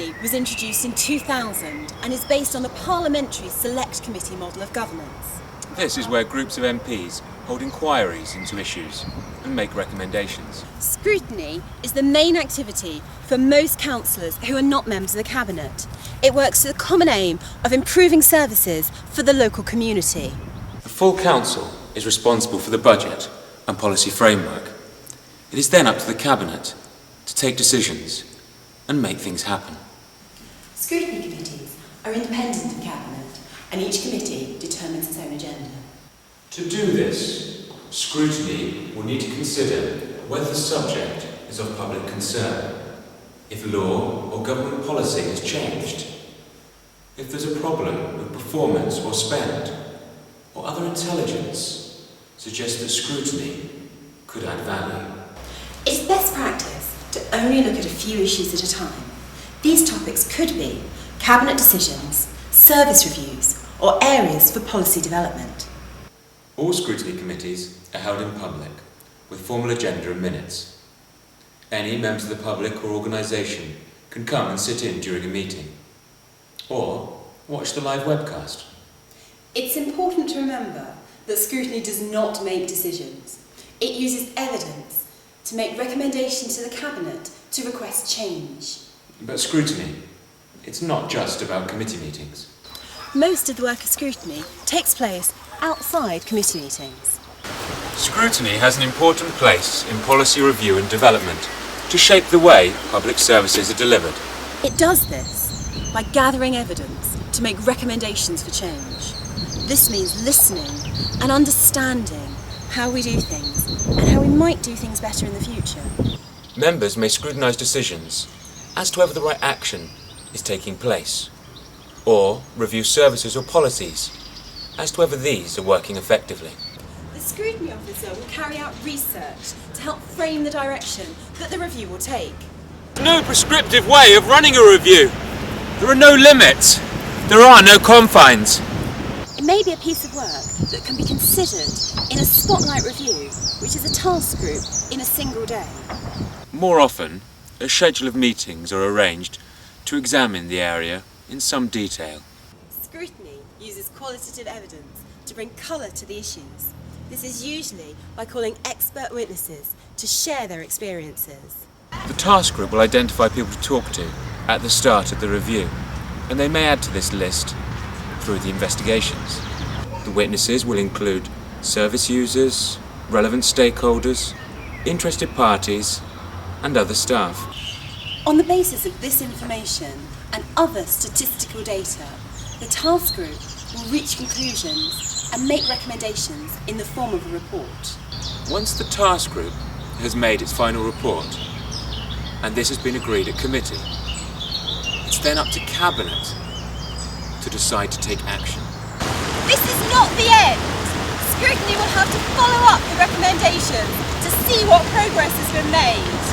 Scrutiny was introduced in 2000 and is based on the Parliamentary Select Committee model of governance. This is where groups of MPs hold inquiries into issues and make recommendations. Scrutiny is the main activity for most councillors who are not members of the Cabinet. It works to the common aim of improving services for the local community. The full council is responsible for the budget and policy framework. It is then up to the Cabinet to take decisions and make things happen. Scrutiny committees are independent of Cabinet, and each committee determines its own agenda. To do this, Scrutiny will need to consider whether the subject is of public concern, if law or government policy has changed, if there's a problem with performance or spend, or other intelligence suggests that scrutiny could add value. It's best practice to only look at a few issues at a time. These topics could be Cabinet decisions, service reviews, or areas for policy development. All scrutiny committees are held in public, with formal agenda and minutes. Any members of the public or organisation can come and sit in during a meeting, or watch the live webcast. It's important to remember that scrutiny does not make decisions. It uses evidence to make recommendations to the Cabinet to request change. But scrutiny, it's not just about committee meetings. Most of the work of scrutiny takes place outside committee meetings. Scrutiny has an important place in policy review and development to shape the way public services are delivered. It does this by gathering evidence to make recommendations for change. This means listening and understanding how we do things and how we might do things better in the future. Members may scrutinise decisions as to whether the right action is taking place, or review services or policies as to whether these are working effectively. The scrutiny officer will carry out research to help frame the direction that the review will take. No prescriptive way of running a review. There are no limits. There are no confines. It may be a piece of work that can be considered in a spotlight review, which is a task group in a single day. More often, a schedule of meetings are arranged to examine the area in some detail. Scrutiny uses qualitative evidence to bring colour to the issues. This is usually by calling expert witnesses to share their experiences. The task group will identify people to talk to at the start of the review, and they may add to this list through the investigations. The witnesses will include service users, relevant stakeholders, interested parties, and other staff. On the basis of this information and other statistical data, the task group will reach conclusions and make recommendations in the form of a report. Once the task group has made its final report, and this has been agreed at committee, it's then up to Cabinet to decide to take action. This is not the end! Scrutiny will have to follow up the recommendations to see what progress has been made.